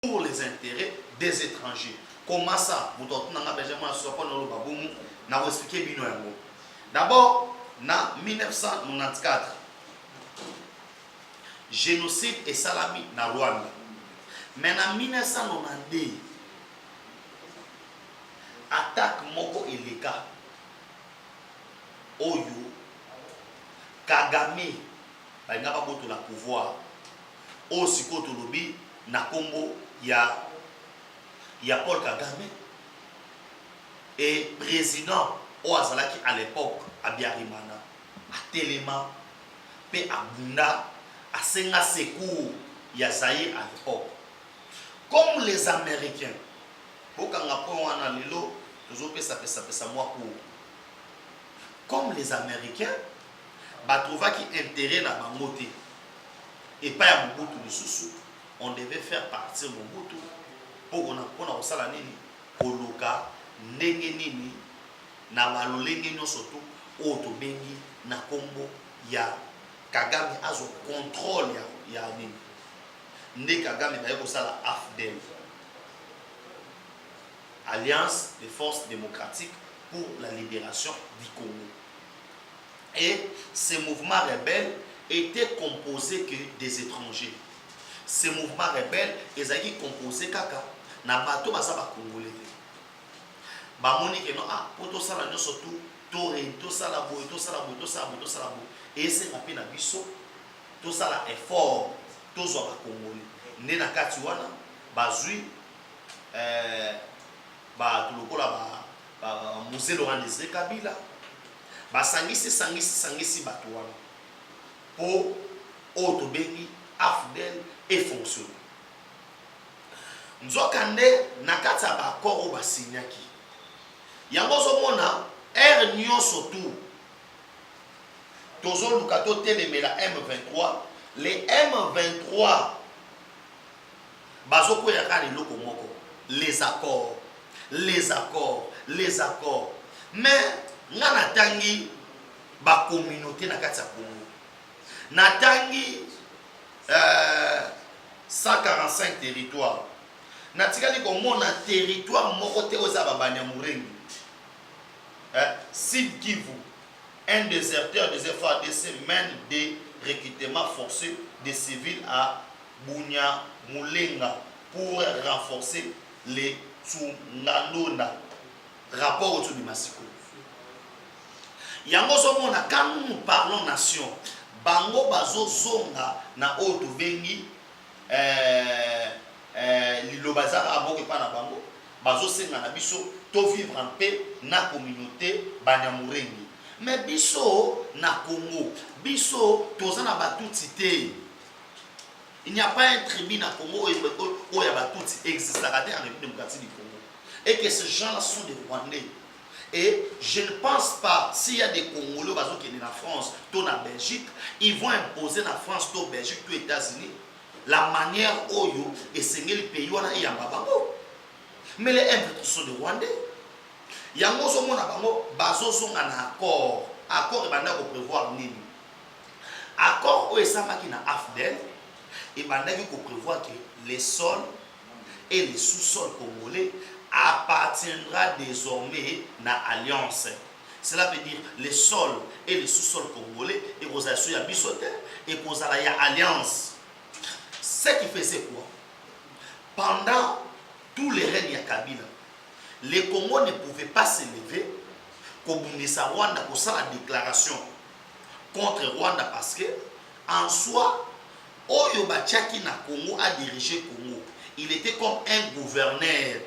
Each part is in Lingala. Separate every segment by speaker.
Speaker 1: pour les intérêts des étrangers. Comment ça? Vous expliquer. D'abord, en 1994, génocide et salami na Rwanda. Mais en 1992, attaque moko illégal. Oyo Kagame balinga baboto la pouvoir. Osiko tolobi na Congo ya Paul Kagame et président Oazalaki à l'époque à Biarimana, à Telema, pe à Bunda, à Senga Sekou, Yazaïe à l'époque. Comme les Américains, comme les Américains, trouvaient qui intérêt dans Mobutu et pas à Mobutu le sous, on devait faire partir Mobutu pour qu'on a ça la nini, Koloka, Nengenini, na malolenge surtout otobengi na Congo ya Kagame azo contrôle ya nini nde Kagame ba yeko sala AFDEL, Alliance des forces démocratiques pour la libération du Congo. Et ces mouvements rebelles étaient composés que des étrangers. Ces mouvements rebelles étaient composés kaka na bato basaba congolais. Bamoni que non pour tout ça là surtout tout ça là et c'est rapide na biso tout ça là effort tout ça ba congolais né na kati wana bazui ba tulokola ba musée Laurent Désiré Kabila ba sangisi bato wana pour autobengi AFDEL et fonctionner nzokande na kati ba accord ba signaki yango zomona R nyonso tout tozo lukato telemela M23 les M23 bazoko ya kali loko moko les accords mais ngana tangi ba communauté na kati ya Congo na tangi 145 territoires na tikali komona territoire moko te oza babanya murengi. Sud Kivu, un déserteur des FARDC mène des recrutements forcés des civils à Bunya Moulenga pour renforcer les Tsunganona. Rapport autour du Massiko. Yango somona, quand nous parlons nation, Bango Bazo Zonga na Oto Bengi, Lilo Bazara Aboke Pana Bango, Bazo Senga na Biso, to vivre en paix na communauté Banyamurengi. Mais biso na Congo, biso tozana batuti te. Il n'y a pas un tribu na Congo où il y a batuti existe en République démocratique du Congo. Et que ces gens-là sont des Rwandais. Et je ne pense pas, s'il y a des Congolais qui sont en France, tout en Belgique, ils vont imposer en France, tout en Belgique, tout aux États-Unis, la manière où ils sont les pays où ils sont. Mais les M23 sont des Rwandais. Yango somo na bango bazo zonga na accord. Accord ebanda ko prévoir nini? Accord o esamaki na AFDEL ebanda ko prévoir que les sols et les sous-sols congolais appartiendra désormais na alliance. Cela veut dire les sols et les sous-sols congolais et aux associés à bisote et aux alliance. Ce qui faisait quoi? Pendant tous les règnes à Kabila, les Congos ne pouvaient pas s'élever comme Rwanda pour ça la déclaration contre Rwanda parce que en soi, Oyo Bachaki na Congo a dirigé Congo. Il était comme un gouverneur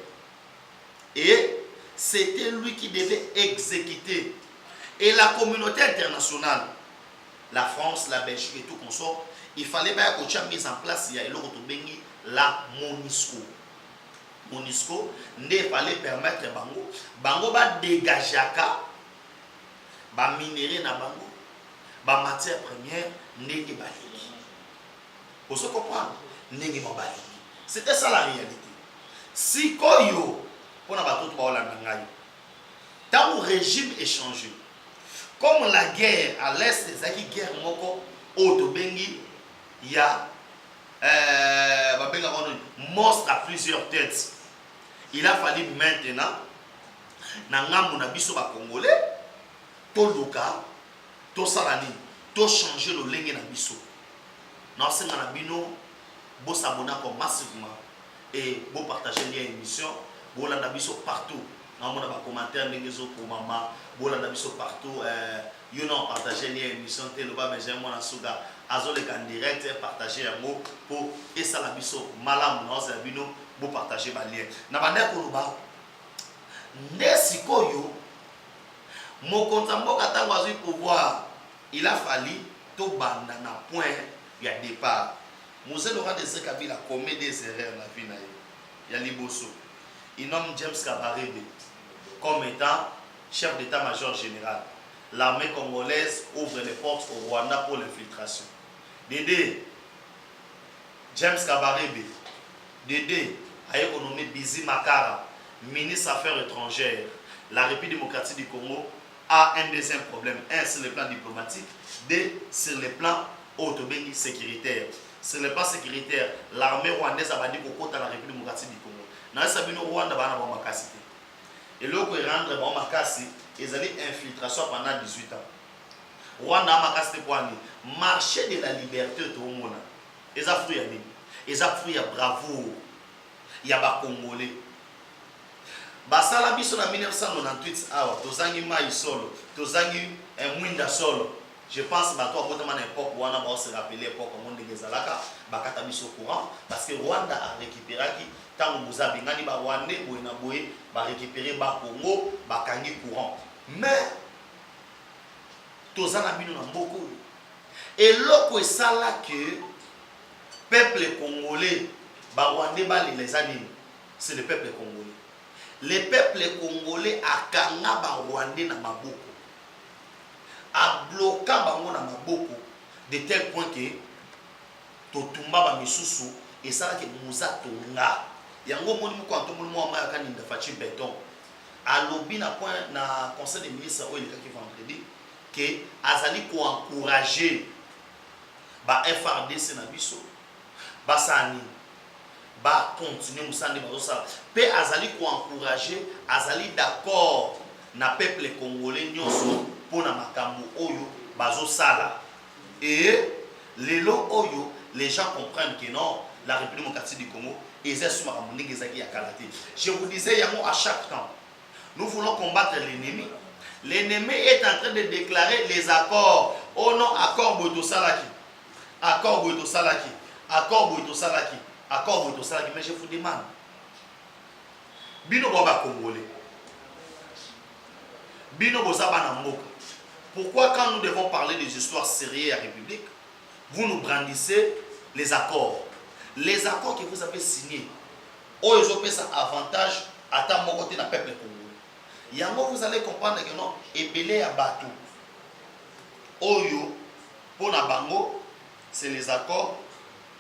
Speaker 1: et c'était lui qui devait exécuter. Et la communauté internationale, la France, la Belgique et tout consort, il fallait bien qu'on ait mis en place la MONUSCO. MONUSCO ne fallait permettre bango ba dégager ba minerai na bango ba matière première ndenge baliki. Pour se comprendre ndenge baliki. C'était ça la réalité. Si koyo pour na bato ba olanda ngai. Tant le régime est changé. Comme la guerre à l'est des guerre moko otobengi ya monstre à plusieurs têtes. Il a fallu maintenant, Nangam Nabiso Congolais, to luka, to salani, to changer le lingue Nabiso. Dans ce Nabino, vous s'abonnez massivement et vous partagez l'émission, vous l'avez Nabiso partout. Dans mon commentaire, pour maman, vous l'avez Nabiso partout. You know, partagez l'émission, Téloba, mais j'aime mon asuga. Azolek en direct, partagez un mot pour et ça la biso malam non c'est bino pour partager ma lien. Na bande koloba nesikoyo mon kontambo katangwa zui pouvoir il a fallu to banda na point il y a départ. Mose Laurent de Kabila commet des erreurs na vie na ye. Ya liboso. Il nomme James Kabarebe comme étant chef d'état-major général. L'armée congolaise ouvre les portes au Rwanda pour l'infiltration. Dédé, James Kabarebe, Dédé a été nommé Bizi Makara, ministre des Affaires étrangères. La République démocratique du Congo a un deuxième problème. Un, sur le plan diplomatique. Deux, sur le plan sécuritaire. Sur le plan sécuritaire, l'armée rwandaise a dit qu'au côté de la République démocratique du Congo. Dans le Sabino Rwanda, il y a une capacité. Et là, pour rendre une capacité, ils allaient infiltration pendant 18 ans. Rwanda a makasté pour le marché de la liberté tout le monde. Ils ont fruit à nous. Ils ont fruit à bravo. Il y a des Congolais. Basala biso en 1998 awa tozangi mai solo, tozangi mwinda solo. Je pense que toi à l'époque wana ba se rappeler époque monde de Gezalaka, bakata biso courant parce que Rwanda a récupéré qui tant Muzabi ngani ba Rwandais boyena boye ba récupérer ba Congo, ba kangi courant. Mais tozana bino na mboko. Et loko esala que peuple congolais ba Rwandais ba les animes, c'est le peuple congolais. Le peuple congolais a kanga ba Rwandais na maboko. A bloqué bango na maboko de tel point que totumba ba misusu et ça que muza tonga. Yango moni mu kwanto moni mo ma kaninda fachi béton. A lobby na point na conseil des ministres o ilika ki vendredi que azali ko encourager ba FRDC na biso. Ba sani ba continuer musandi ba ça. Pe azali ko encourager, azali d'accord na peuple congolais nyonso pour na makambo oyo bazo sala. Et lelo oyo les gens comprennent que non, la République démocratique du Congo exerce makambo ngezaki ya kalate. Je vous disais yango à chaque temps. Nous voulons combattre l'ennemi. L'ennemi est en train de déclarer les accords. Oh non, accord Boito Salaki. Accord Boito Salaki. Accord Boito Salaki. Accord Boito Salaki. Mais je vous demande. Bino Boba Congolais. Bino Bozaba Namboka. Pourquoi quand nous devons parler des histoires sérieuses à la République, vous nous brandissez les accords. Les accords que vous avez signés. Oh, ils ont ça avantage à ta côté dans le peuple congolais. Yango, vous allez comprendre que non, ebele à bateau. Oyo, pour na bango, c'est les accords.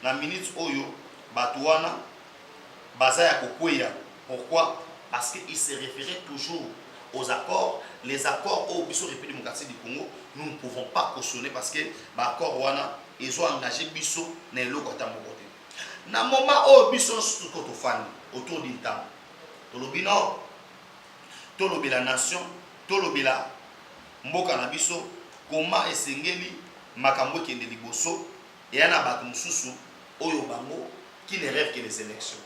Speaker 1: La minute Oyo, Batouana, Bazaya Kokoya. Pourquoi? Parce qu'il se référait toujours aux accords. Les accords au Bisso République démocratique du Congo, nous ne pouvons pas cautionner parce que l'accord Wana, ils ont engagé Bisso dans le côté. Dans le moment où Bisso est autour d'une table, Tolobino, Tolobi la nation, Tolobi la Mboka na Bisso, comment Esengeli, Makambo qui est de Liboso, et un abatou Moussou, Oyo Bango, qui ne rêve que les élections.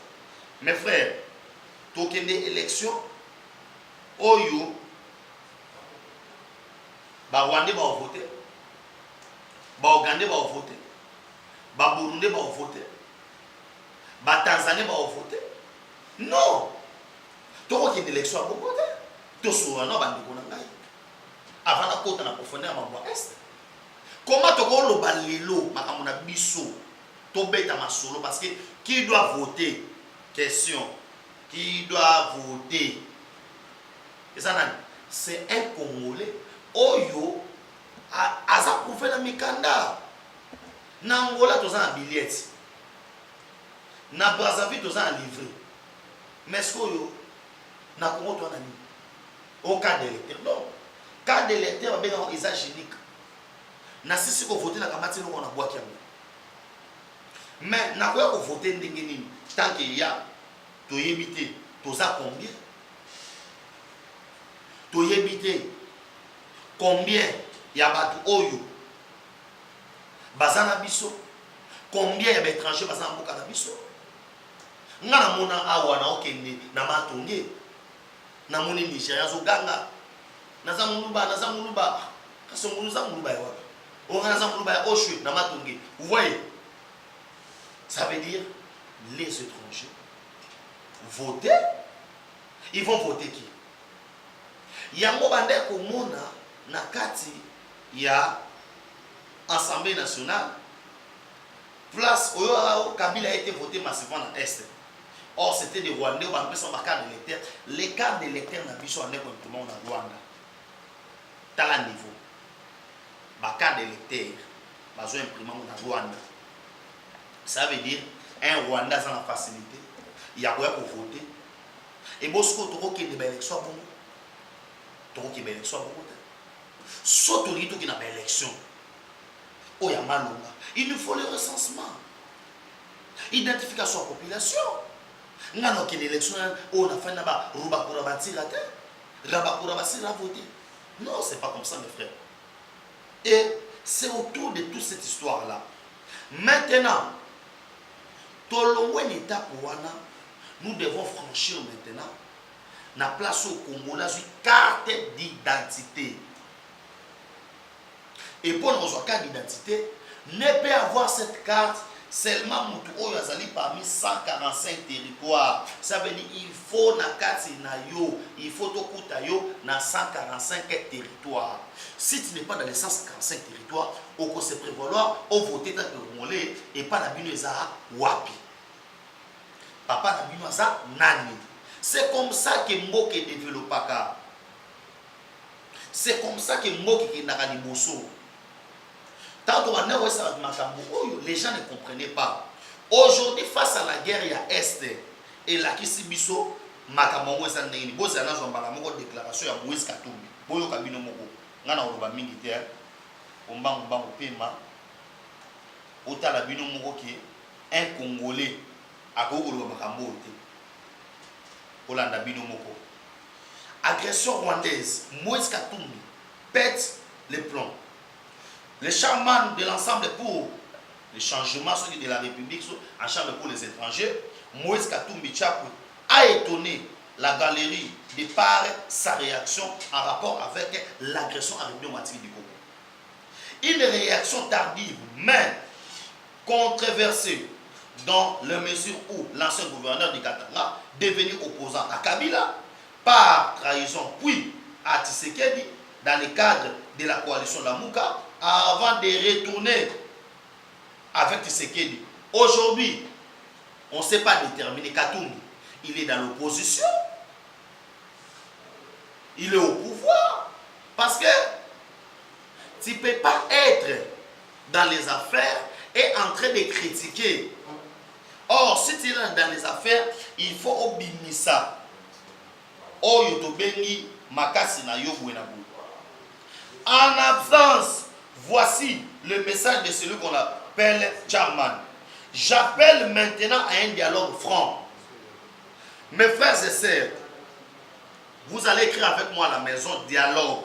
Speaker 1: Mes frères, token des élections, Oyo, ba Rwandais va voter, ba Ougandais va voter, ba Burundais va voter, ba Tanzanie va voter. Non! Toi qui est élection à bon côté, tu sois non bandi konangai. Avant la côte na profondeur ma est. Comment tu go lo balelo makamona biso to beta masolo parce que qui doit voter? Question. Qui doit voter? Et ça c'est un Congolais. Oyo a prouvé la mikanda. Na Angola tu as un billet. Na Brazzaville tu as un livre. Mais ce que na Congo tu as un au cas d'électeur. Non. Cas d'électeur ben ils sont géniques. Na sisi ko voter na kamati no na boaki yango. Mais n'a pas voter ndenge tant qu'il y a to éviter toza combien to éviter combien il y a batu oyo bazana biso combien ya étrangers bazana mboka na biso ngana mona awa na okende na matonge na moni Nigeria zo ganga naza muluba kaso muluza muluba ya wapi on naza muluba ya Oshwe na matonge vous voyez ça veut dire les étrangers voter ils vont voter qui yango bande komona na kati ya Assemblée nationale place oyo Kabila a été voté massivement dans l'Est. Or c'était des Rwandais qui ont fait carte d'électeur. Les cartes d'électeurs na biso en exactement na Rwanda. Tala niveau. Ba carte d'électeur bazo imprimer na Rwanda. Ça veut dire un Rwanda dans la facilité. Il y a quoi pour voter. Et Bosco toko qui des élections bon. Toko qui des élections bon. Surtout les qui na élection. Oh, il nous faut le recensement. Identification de la population. Nous avons une élection, on a fait voter. Non, ce n'est pas comme ça, mes frères. Et c'est autour de toute cette histoire-là. Maintenant, nous devons franchir maintenant la place au Congo, la carte d'identité. Et pour notre carte d'identité, ne peut avoir cette carte seulement parmi 145 territoires. Ça veut dire qu'il faut na carte il faut na 145 territoires. Si tu n'es pas dans les 145 territoires, on peut se prévaloir au voter dans le Congolais et pas dans le Wapi. Papa na bino za nani. C'est comme ça que Mboke développe. C'est comme ça que Mboke est dans le Bosso. Les gens ne comprenaient pas. Aujourd'hui, face à la guerre, il y a Est et la Kisibiso, Makamongo et Sandini. Bon, c'est une déclaration à Moïse Katumbi. Boyo Kabino Moko. Nana Oroba militaire. Omba Opema. Ota la Bino Moko qui est un Congolais. À Kogolo Makambo. Olanda Bino Moko. Agression rwandaise. Moïse Katumbi pète les plombs. Les charmants de l'ensemble pour le changement de la République en chambre pour les étrangers, Moïse Katumbi Tchapou a étonné la galerie de par sa réaction en rapport avec l'agression à Réunion Matiki du Congo. Une réaction tardive, mais controversée dans la mesure où l'ancien gouverneur du Katanga, devenu opposant à Kabila, par trahison, puis à Tshisekedi, dans le cadre de la coalition Lamouka, avant de retourner avec Tshisekedi. Aujourd'hui, on ne sait pas déterminer Katumbi. Il est dans l'opposition. Il est au pouvoir. Parce que tu ne peux pas être dans les affaires et en train de critiquer. Or, si tu es dans les affaires, il faut obéir ça. Oh, yotobeni makasi na yo buenabu. En absence, voici le message de celui qu'on appelle Charman. J'appelle maintenant à un dialogue franc. Mes frères et sœurs, vous allez écrire avec moi à la maison dialogue.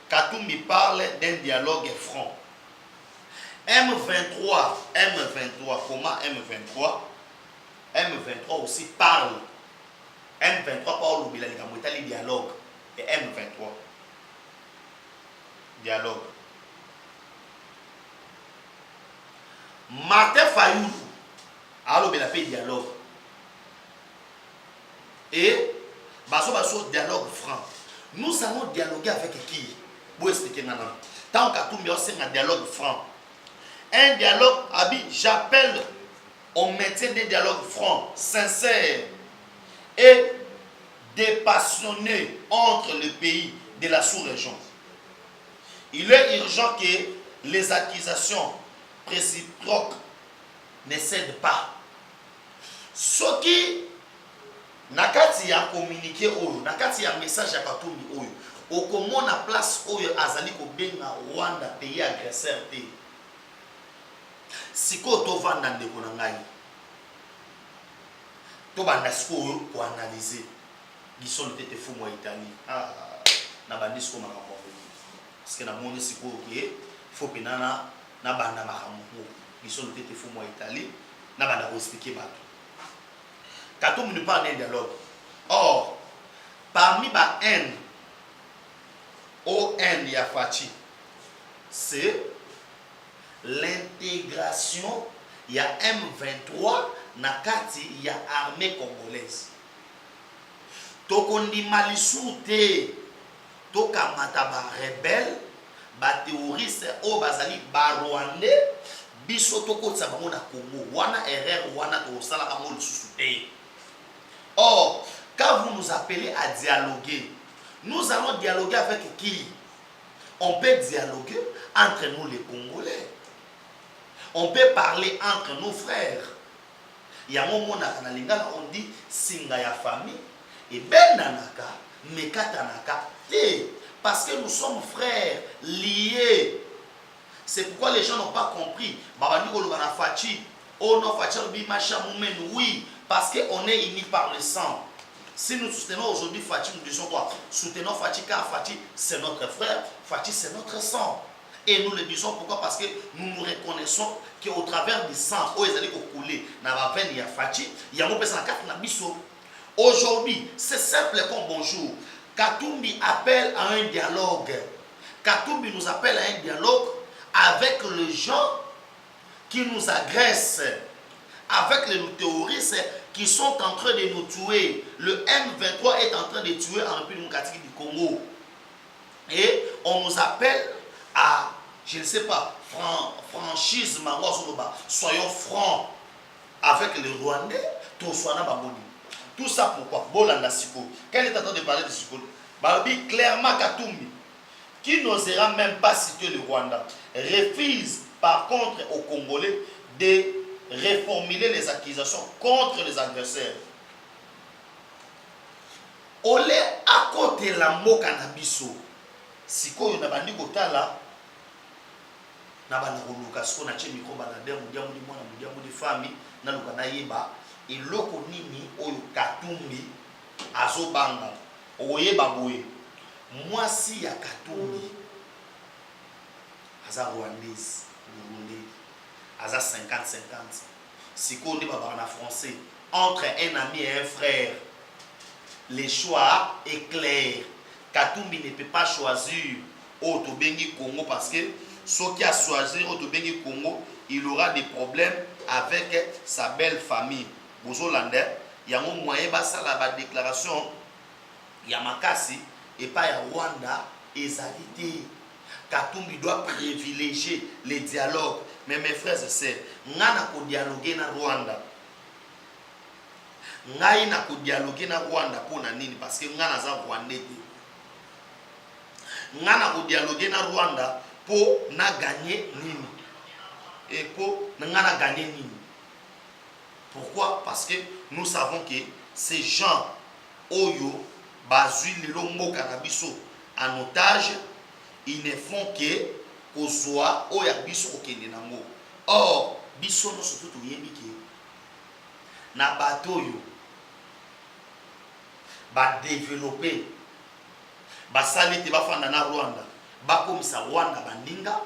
Speaker 1: Katumbi parle d'un dialogue franc. M23, comment M23 aussi parle. M23 parle au dialogue. Et M23. Dialogue. Martin Fayoulou a le dialogue. Et baso dialogue franc. Nous allons dialoguer avec qui? Pour expliquer maintenant. Tant qu'à tout mieux, c'est un dialogue franc. Un dialogue, j'appelle au maintien des dialogues francs, sincères et dépassionnés entre les pays de la sous-région. Il est urgent que les accusations réciproques ne cèdent pas. Ce qui n'a qu'à communiquer, n'a qu'à message à Katumbi, okomona place oyo azali kobenga Rwanda pays agresseur te. Siko tovanda ndeko na ngai. Tobanda siko ko analyser. Gisolo tete fu mo Italie. Na bandisiko makambo. Parce que na moni siko ke faut penana na banda makambo. Gisolo tete fu mo Italie. Na banda ko expliquer bato. Kato nous parle d'un dialogue. Or, parmi ba N ON Yafachi, c'est l'intégration. Il y a M23 nakati il y a armée congolaise. Tokondi malisute tokamata ba rebelle ba terroriste o bazali ba rwandais biso tokotsa bango na Congo wana erreur wana to sala ka mo lisusu. Or, quand vous nous appelez à dialoguer, nous allons dialoguer avec qui? On peut dialoguer entre nous les Congolais. On peut parler entre nos frères. Il y a un moment on dit singa ya famille et ben nanaka mekatanaka te parce que nous sommes frères liés. C'est pourquoi les gens n'ont pas compris. Babandi kolobana fachi, oh non fachi bi macha mumen, oui, parce qu'on est unis par le sang. Si nous soutenons aujourd'hui Fatih, nous disons quoi? Soutenons Fatih car Fatih c'est notre frère, Fatih c'est notre sang. Et nous le disons pourquoi? Parce que nous nous reconnaissons qu'au travers du sang, où ils allaient couler, dans la veine, il y a Fatih, il y a mon personne à biso. Aujourd'hui, c'est simple comme bonjour. Katumbi appelle à un dialogue. Katumbi nous appelle à un dialogue avec les gens qui nous agressent, avec les terroristes qui sont en train de nous tuer. Le M23 est en train de tuer en République démocratique du Congo. Et on nous appelle à, je ne sais pas, franchise, soyons francs avec les Rwandais, tout ça pourquoi? Bolanda Siko. Quel est en train de parler de Siko? Babi clairement Katumbi, qui n'osera même pas citer le Rwanda, refuse par contre aux Congolais de reformuler les accusations contre les agresseurs. Olé à côté la moka na biso. Sikoyo na bandi kotala na bana koluka siko na che micro bana de mudiamu di mwana mudiamu di famille na luka na yeba eloko nini oyo Katumbi azobanga oyeba boye mwasi ya Katumbi aza rwandaise burundais aza 50-50. Si on dit en français, entre un ami et un frère, le choix est clair. Katumbi ne peut pas choisir Otobengi Congo parce que ceux qui a choisi Otobengi Congo, il aura des problèmes avec sa belle famille. Bozolande, il y a un moyen de la déclaration, il y a Makasi et pas Rwanda et Zalité. Katumbi doit privilégier les dialogues. Mais mes frères et sœurs, ngana ko dialoguer na Rwanda. Ngai na ko dialoguer na Rwanda pour nini parce que ngana za Rwandais. Ngana ko dialoguer na Rwanda pour na gagner nini. Et pour ngana gagner nini. Pourquoi? Parce que nous savons que ces gens oyo bazui lelo mboka na biso en otage, ils ne font que kozwa oya biso okende nango. Or biso no surtout toyebi ke na bato yo ba développer ba salite ba fanda na Rwanda ba komisa Rwanda bandinga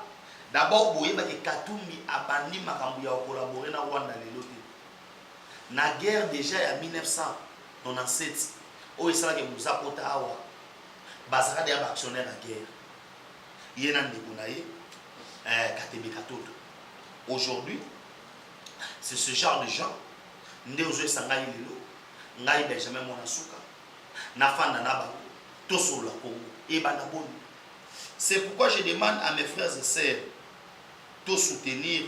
Speaker 1: d'abord boyeba ke Katumbi abandi makambo ya collaborer na Rwanda lelo te. Na guerre déjà ya 1997 o esala ke muzakota awa bazaka de actionnaire à guerre. Yena ndekunaye Katebe Katoto. Aujourd'hui, c'est ce genre de gens. Ndeuzo sangai lelo, ngai Benjamin Monasuka, nafanda naba, toso la Congo, et banaboni. C'est pourquoi je demande à mes frères et sœurs de soutenir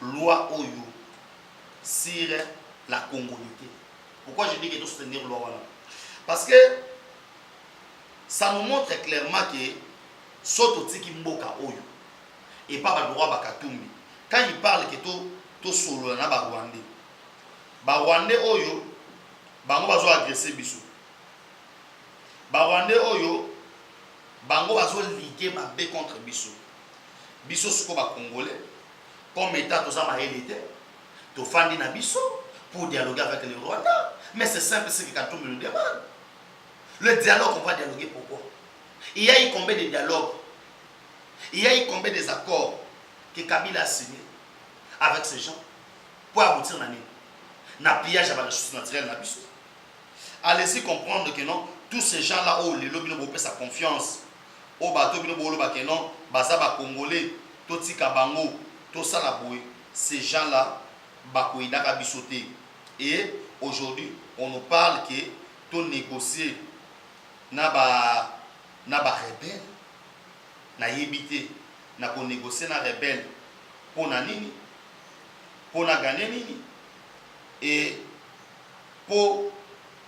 Speaker 1: loi Oyo sur la congolité. Pourquoi je dis que de soutenir loi Oyo? Parce que ça nous montre clairement que Soto tiki mboka Oyo et pas ba droit ba Katumbi. Quand il parle que to solo na ba Rwandais. Ba Rwandais Oyo bango bazo agresser biso. Ba Rwandais Oyo bango bazo liguer mabe contre biso. Biso siko ba congolais comme état toza maélite to fandi na biso pour dialoguer avec le Rwanda, mais c'est simple ce que Katumbi nous demande. Le dialogue, on va dialoguer pourquoi? Il y a eu combien de dialogues? Il y a eu combien des accords que Kabila a signé avec ces gens pour aboutir à pillage à la ressource naturelle na biso? Allez-y comprendre que non, tous ces gens-là, oh, les lobbies n'ont pas sa confiance. Oh, bateau bino bolo ba que non, baza ba congolais, toti kabango, to sala boy. Ces gens-là, bakoïda bisoté. Et aujourd'hui, on nous parle que tout négocier na ba rebelle, na yébité, na ko négocier na rebelle pour na nini, pour na gagner nini, et pour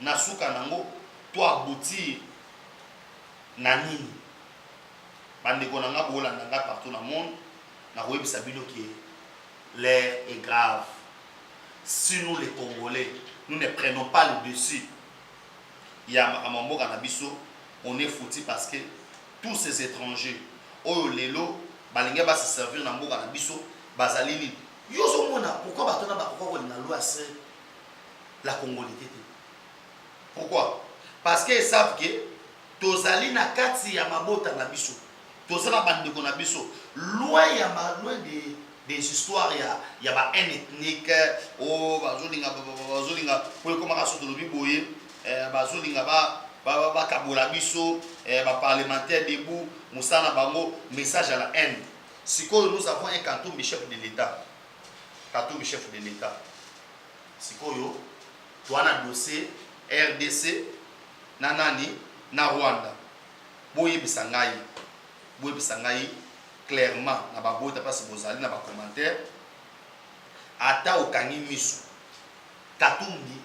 Speaker 1: na souka nango, to aboutir na nini. Bandeko nanga bola nanga partout dans le monde, na web sabino qui l'air est grave. Si nous les Congolais, nous ne prenons pas le dessus, il y a Mambo Kanabiso, on est foutu parce que tous ces étrangers, oh lelo, balinga va se servir dans Mambo Kanabiso, bazalini. Yozo mona, pourquoi batona pourquoi on a loi c'est la congolité? Pourquoi? Parce qu'ils savent que tozali na kati ya mabota na biso, tozala bandeko na biso, loin des histoires, il y a un ethnique, oh, bazolinga, pour comment ça se trouve, boye, bazolinga, kabola biso, parlementaire debout, moussana bango, message à la haine. Si nous avons un canton chef de l'État, chef de l'État, si nous avons un dossier RDC, nanani, na Rwanda, boye bisangai, clairement na babota parce que bozali na ba commentaire ata okangi misu Katumbi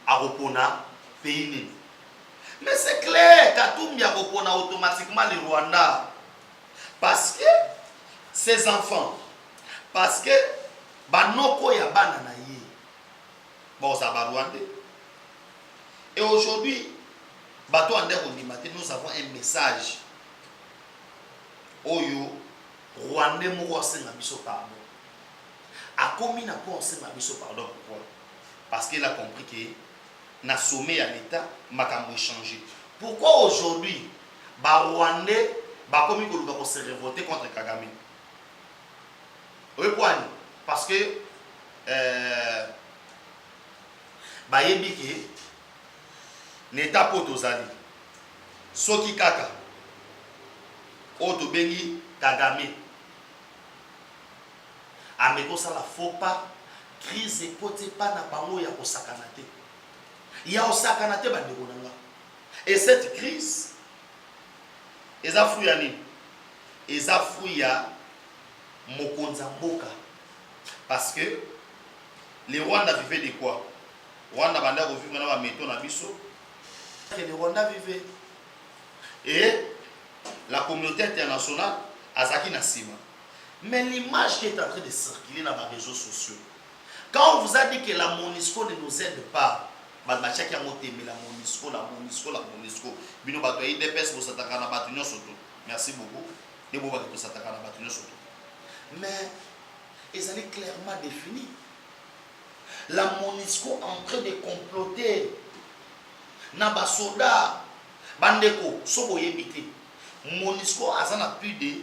Speaker 1: a repona pays nini, mais c'est clair Katumbi a repona automatiquement le Rwanda parce que ses enfants, parce que banoko ya bana na ye bon ça va Rwandais. Et aujourd'hui bato ande kondimate, nous avons un message Oyo Rwandais moko asenga biso pardon. A commis na po asenga biso pardon pourquoi? Parce qu'il a compris que na sommet à l'état makambo changé. Pourquoi aujourd'hui ba Rwandais ba commis ko se révolter contre Kagame? Oui quoi? Parce que ba yebi ke n'état potozali soki kaka Oto bengi Kagame ameko sala faut pas crise écoute pas na bango ya kosakanate ya osakanate bandeko nanga. Et cette crise eza fruit ya nini? Eza fruit ya mokonza mboka, parce que les Rwanda vivaient de quoi? Rwanda banda ko vivre na ba meto na biso que les Rwanda vivaient, et la communauté internationale a Zaki Nassima. Mais l'image qui est en train de circuler dans les réseaux sociaux, quand on vous a dit que la MONUSCO ne nous aide pas, la MONUSCO, merci beaucoup. Mais ils allaient clairement définir. La MONUSCO est en train de comploter. Naba soda, bandeko, sobo yebite. MONUSCO a plus de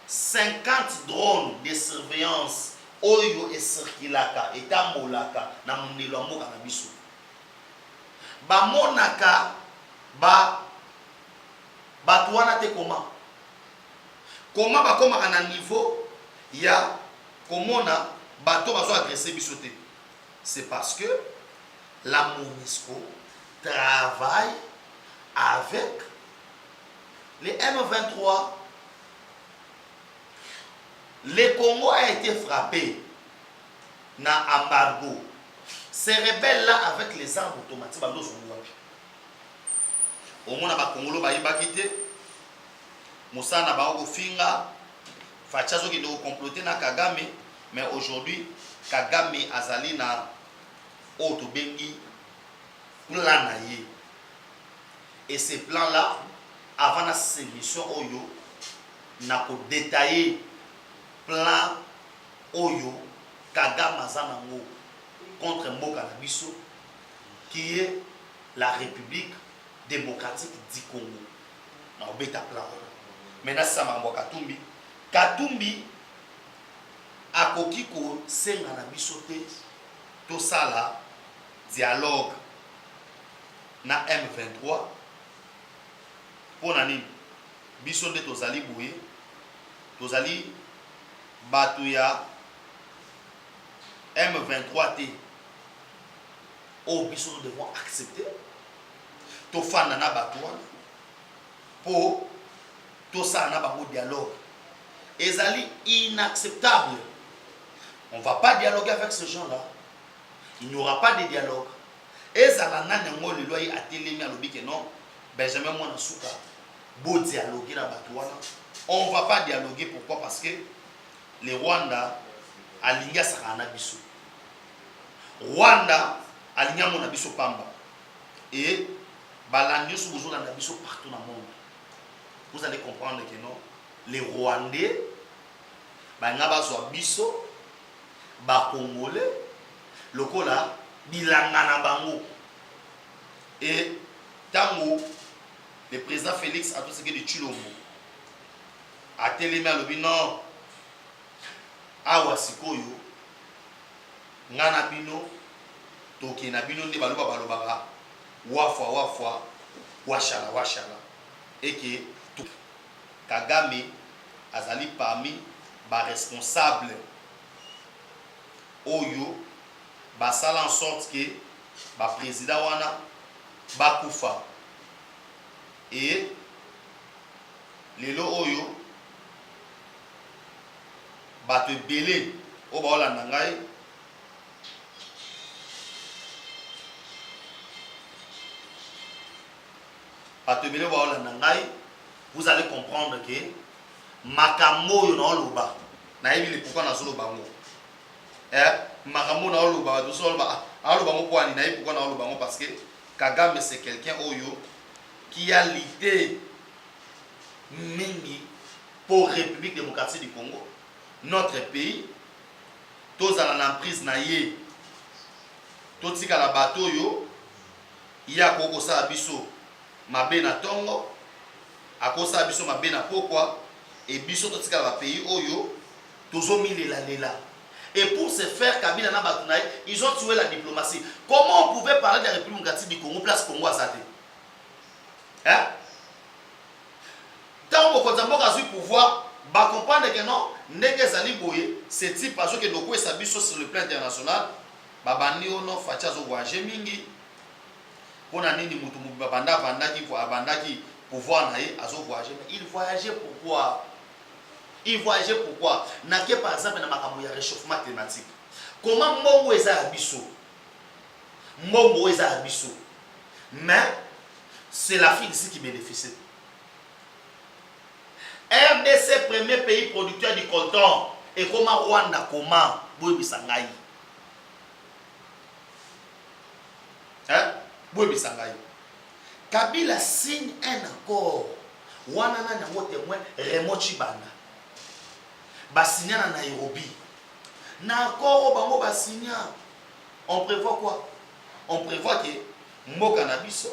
Speaker 1: 50 drones de surveillance oyo et circulaka et tamolaka na munelo mboka na biso. Ba monaka ba tuana te comment ba koma na niveau ya komona bato bazo agresser biso te. C'est parce que la MONUSCO travaille avec les M23. Le Congo a été frappé na embargo. Ces rebelles-là, avec les armes automatiques, au moins, ba Congolo ba ibakite, Moussa na ba finga, Fachazo qui doit comploter na Kagame, mais aujourd'hui, Kagame azali na Otobengi plan na ye. Et ces plans-là, avant la émission oyo na ko détailler plan oyo Kagame azanango contre mboka na biso qui est la République démocratique du Congo. Na obeta plan. Maintenant ça mambo Katumbi. Katumbi akoki ko senga na biso te to sala dialogue na M23 pona nini biso nde tozali boye tozali bato ya M23 te o biso nous devons accepter to fanda na bato wana po to sala na bango dialogue ezali inacceptable. On ne va pas dialoguer avec ces gens-là. Il n'y aura pas de dialogue. Et ça n'a pas de loyer à télémi à l'objet que non. Benjamin Mouanasuka, beau dialoguer dans Batouana. On ne va pas dialoguer. Pourquoi? Parce que les Rwanda, Alinga Sarana Bissou. Rwanda, Alinga Monabiso Pamba. Et Balandio Soubouzo dans Nabiso partout dans le monde. Vous allez comprendre que non. Les Rwandais, Bangaba Biso. Ba Congolais, lokola bilanga na bango. Et tango le président Félix a tout ce qui est de Chilombo a télémé à l'obino awa sikoyo ngana bino toke na bino nde baloba balobaka wafwa washala et que Kagame azali parmi ba responsable oyo basala en sorte que ba président wana bakufa et lelo oyo bato ebele o baolanda ngai bato ebele baolanda ngai vous allez comprendre que makambo oyo na oloba nayebi le pourquoi nazoloba ngo Makambo na oloba to so oloba aloba ngo kwani na pourquoi na oloba ngo parce que Kagame c'est quelqu'un oyo qui a l'idée mingi pour République démocratique du Congo notre pays tous à l'emprise na ye tout tika la bateau yo ya koko sa biso mabe na tongo akosa biso mabe na pokwa et biso tout tika la pays oyo tozo milela. Et pour ce faire, Kabila na Batunaï, ils ont tué la diplomatie. Comment on pouvait parler de la République démocratique du Congo, place Congo à Zate? Hein? Tant qu'on a eu pouvoir, bah comprendre que non, Ndege Zali Boye, ce type parce que nous ça sur le plan international, babani ono facha zo waje mingi. Pona nini mutu babanda bandaki pouvoir naïe azo voyager, mais il voyageait pourquoi? Il voyageait pourquoi? N'a que par exemple dans ma réchauffement climatique. Comment Mbongo est à Abisso? Mbongo est à Abisso. Mais c'est l'Afrique ici qui bénéficie. RDC, premier pays producteur du coton. Et comment Rwanda, comment Boui Bisangaï? Hein? Boui Bisangaï. Kabila signe un accord. Wanana Nyango témoin Remo Chibanda. Basigna na Nairobi. Na accord bango basigna. On prévoit quoi? On prévoit que Mboka Nabiso.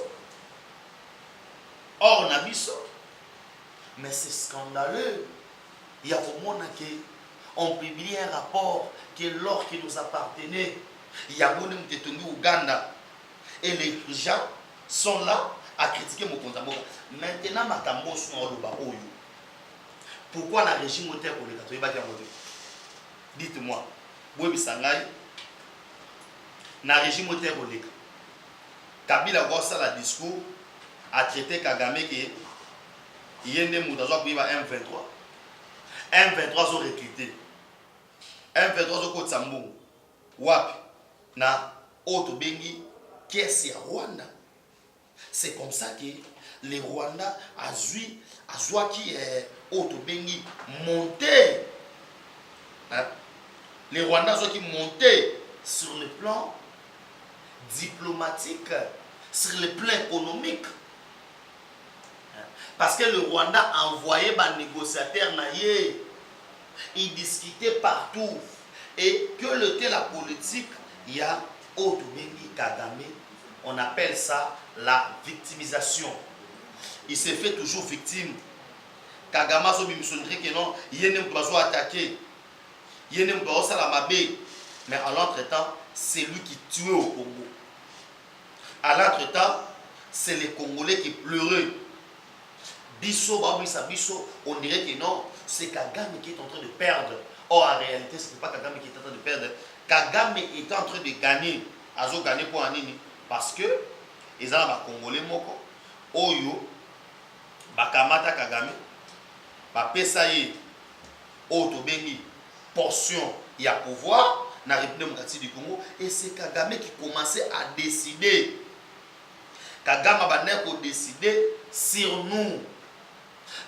Speaker 1: Or Nabiso. Mais c'est scandaleux. Il y a au monde on publie un rapport que l'or qui nous appartenait, il y a mon Ouganda. Et les gens sont là à critiquer Mokonza Mboka. Maintenant, Matambo sont en Loba Oyo. Pourquoi la régime moteur pour les catholiques? Dites-moi. Boui Sangai, na régime moteur pour les Kabila voit ça le discours a traité Kagame qui il y a des moutazos qui va M23. M23 sont recrutés. M23 sont côté Sambo. Wap na Otobengi qui est Rwanda. C'est comme ça que les Rwandais a joué qui est Otobengi monté. Hein? Les Rwandais sont qui monté sur le plan diplomatique, sur le plan économique. Parce que le Rwanda a envoyé des négociateurs, ils discutaient partout. Et que le thé, la politique, il y a Otobengi Kagame, on appelle ça la victimisation. Il se fait toujours victime. Kagame a dit que non, il a attaqué, il a mais à l'entretemps, c'est lui qui tuait au Congo. À l'entretemps, c'est les Congolais qui pleuraient. Bisso, on dirait que non, c'est Kagame qui est en train de perdre. Or, en réalité, ce n'est pas Kagame qui est en train de perdre. Kagame est en train de gagner. Azo gagné pour Anini. Parce que, ils ont les Congolais moko. Oyo, Bakamata Kagame, Bapesaye, Otobengi, portion, il y a pouvoir dans la République démocratique du Congo. Et c'est Kagame qui commençait à décider. Kagame a décidé sur nous.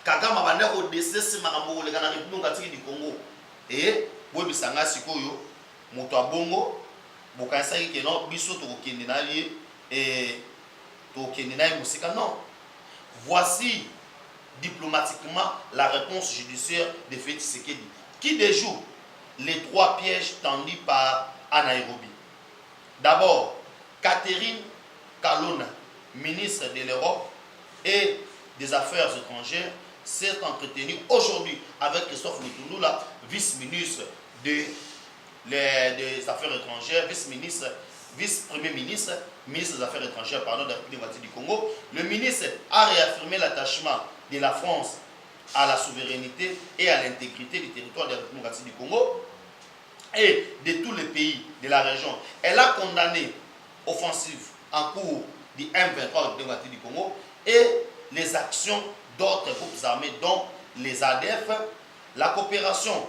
Speaker 1: Kagame a décidé sur la République démocratique du Congo. Et, oui, mais ça n'a pas yo, moto abongo, bokanisa ki non, biso to kokende na lié et to kokende na musika non. Voici diplomatiquement la réponse judiciaire de Félix Tshisekedi, qui déjoue les 3 pièges tendus par Nairobi. D'abord, Catherine Kalona, ministre de l'Europe et des Affaires étrangères, s'est entretenu aujourd'hui avec Christophe Lutundula, vice-ministre des Affaires étrangères, vice-premier ministre, ministre des Affaires étrangères, pardon, de la République démocratique du Congo. Le ministre a réaffirmé l'attachement de la France à la souveraineté et à l'intégrité du territoire de la République démocratique du Congo et de tous les pays de la région. Elle a condamné l'offensive en cours du M23 de la République démocratique du Congo et les actions d'autres groupes armés, dont les ADF, la coopération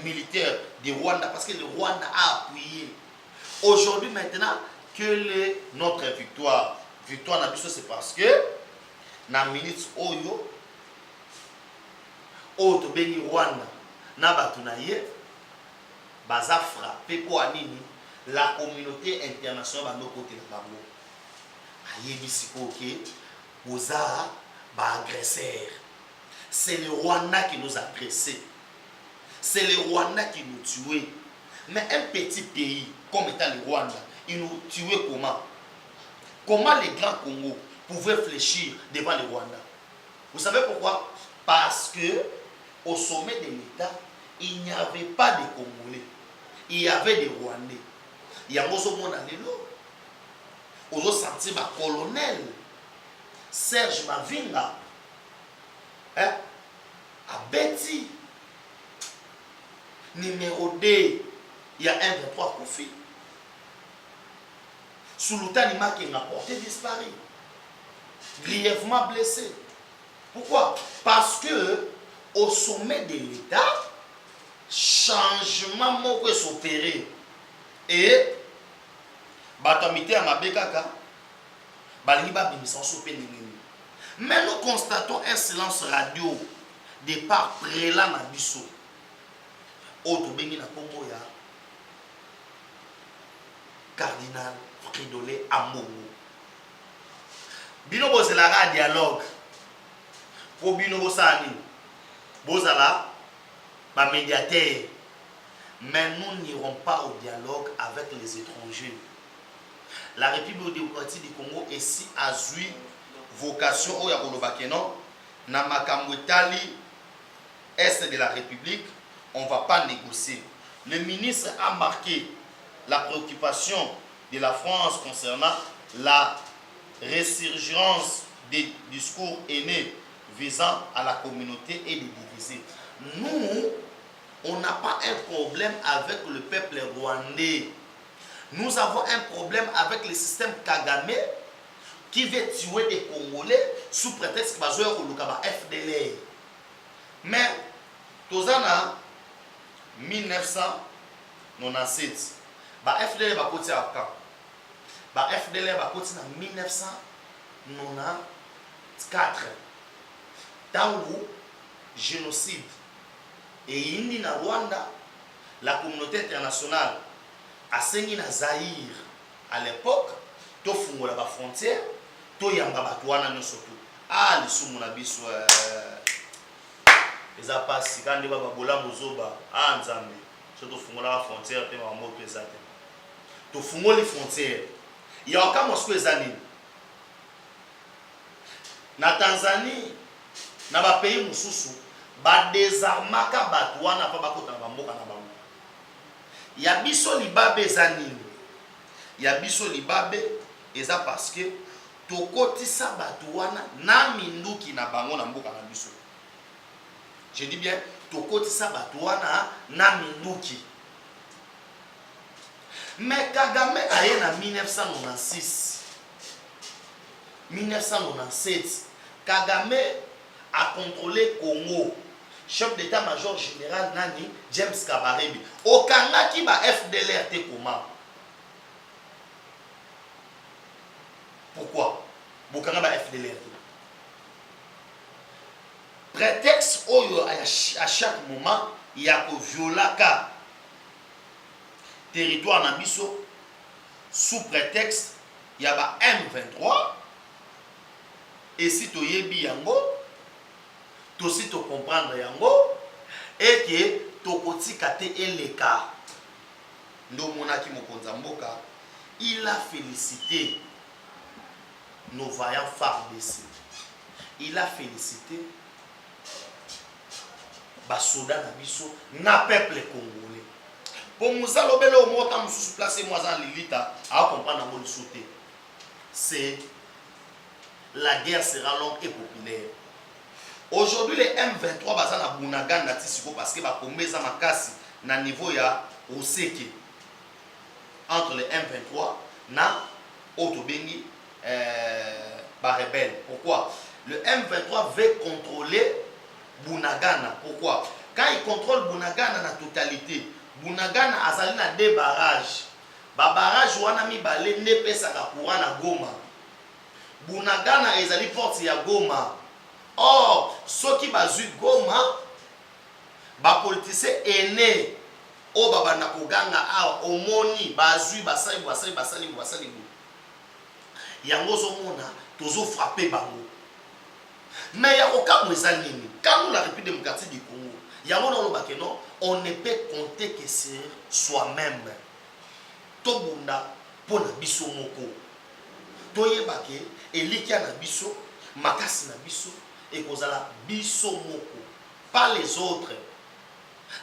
Speaker 1: militaire du Rwanda, parce que le Rwanda a appuyé. Aujourd'hui, maintenant, notre victoire Nabiso, c'est parce que na ministre Oyo, Otobengi Rwanda, na Batunaye, baza frappé pour Anini, la communauté internationale va nous côté de Bango. Ayebisiko ok. Oza, agresseur. C'est le Rwanda qui nous a agressés. C'est le Rwanda qui nous tuait. Mais un petit pays comme étant le Rwanda, il nous tuait comment? Comment les grands Congo pouvaient fléchir devant le Rwanda? Vous savez pourquoi? Parce que au sommet de l'État, il n'y avait pas de Congolais. Il y avait des Rwandais. Il y a un monde à l'élo. Aux senti ma colonel Serge Mavinga, hein? À Betty, numéro 2, il y a 1-23 Kofi. Souloutanima qui m'a porté disparu, grièvement blessé. Pourquoi? Parce que au sommet de l'État, changement moko s'opérer et batamité à Mabekaka. Mais nous constatons un silence radio de par Prélat Nabiso. Otobengi na Congo ya Cardinal Fridolin Ambongo. Bino bozela dialogue. Pour bino bosani. Bozala ba médiateur. Mais nous n'irons pas au dialogue avec les étrangers. La République démocratique du Congo est si azui vocation au Yakolobakeno, na Makamwetali est de la République, on ne va pas négocier. Le ministre a marqué la préoccupation de la France concernant la résurgence des discours haineux visant à la communauté et les diviser. Nous, on n'a pas un problème avec le peuple rwandais. Nous avons un problème avec le système Kagame qui veut tuer des Congolais sous prétexte qu'il va jouer au FDLR. Mais, tout en 1997, le FDLR va continuer à quand? Le FDLR va continuer en 1994. Tant où génocide et indi na Rwanda, la communauté internationale a saigné na Zaïre à l'époque, to fungola ba frontière to yanga bato wana nyonso tu ah lisumu na biso eza pasi kandi baba bolambo zoba ah nzambe so tofungola frontière te mambo to eza te tofungoli frontière ya wakama siku eza nini na Tanzanie na ba pays mususu ba désarmaka bato wana pa bakota na bamboka na bango ya biso libabe eza nini ya biso libabe eza parce que tokotisa bato wana na minduki na bango na mboka na biso. Je dis bien tokotisa bato wana na minduki. Mais Kagame aye na 1996 1997 Kagame a contrôlé Congo. Chef d'état-major général nani James Kabarebe okangaki ba FDLR te comment. Pourquoi bokanga ba FDLR te? Prétexte oyo à chaque moment il y a ko violaka territoire na biso sous prétexte il y a ba M23 et si to yebi yango to si to comprendre yango et que to kotika te eleka ndo monaki mokonza mboka il a félicité nos vaillants FARDC. Il a félicité basoda na biso na peuple congolais. Pour nous alobele au mota mususu placer moi en lilita à comprendre mon sauter. C'est la guerre sera longue et populaire. Aujourd'hui les M23 baza na Bunagana na Tisiko parce que ba kombeza makasi na niveau ya Oseke entre les M23 na Otobengi rebelle. Pourquoi? Le M23 veut contrôler Bunagana. Pourquoi? Quand il contrôle Bunagana na totalité, Bunagana azali na deux barrages. Ba barrage wana mibale ne pesa ka courant na Goma. Bunagana ezali porte ya Goma. Or, ceux qui bazu Goma, ba politicien aîné o baba na koganga a omoni bazu basali. Yango zomona tozo frapper bango. Mais ya okamu ezalini. Quand la République démocratique du Congo, yango na lobake non, on ne peut compter que sur soi-même. Tobunda pona biso moko. Toyebake elikia na biso, makasi na biso et kozala biso moko, pas les autres.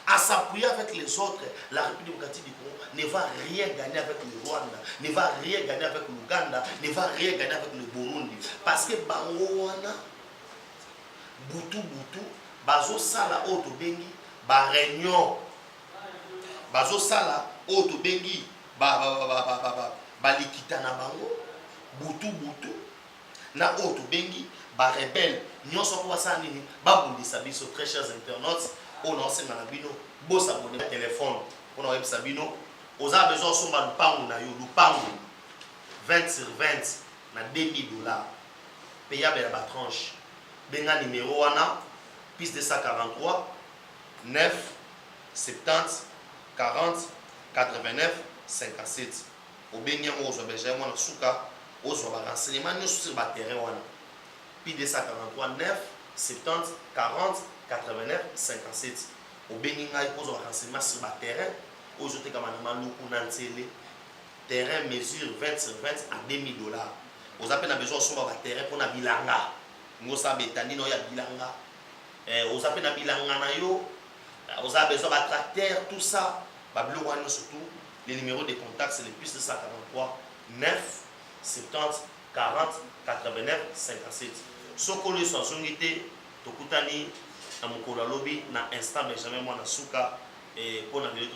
Speaker 1: À s'appuyer avec les autres, la République démocratique du Congo ne va rien gagner avec le Rwanda, ne va rien gagner avec l'Ouganda, ne va rien gagner avec le Burundi. Parce que bango wana butu bazo sala auto bengi ba réunion, bazo sala auto bengi ba likita na bango butu na auto bengi ba rebelle nyonso ko sa nini ba bundisa biso. Très chers internautes, on a enseigné na bino bo s'abonner au téléphone on a web sabino oza besoin somba lupango na yo lupango 20 sur 20 na $2000 payable à la tranche benga numéro wana plus de 143 9 70 40 89 57 au benga ozo beja mona suka ozo ba renseignement no sur ba terrain wana plus de 143 9 70 40 89 57 au Beninga il pose un renseignement sur le terrain aujourd'hui comme terrain mesure 20 sur 20 à $2000 vous avez besoin de un terrain pour na bilanga ngo sa betani no ya bilanga vous avez na bilanga na yo vous avez besoin de tracteur tout ça bablo wana surtout les numéros de contact c'est le plus de 143 9 70 40 89 57 sokolo so songité tokutani na mokolo lobi na instant Benjamin mwana suka et pour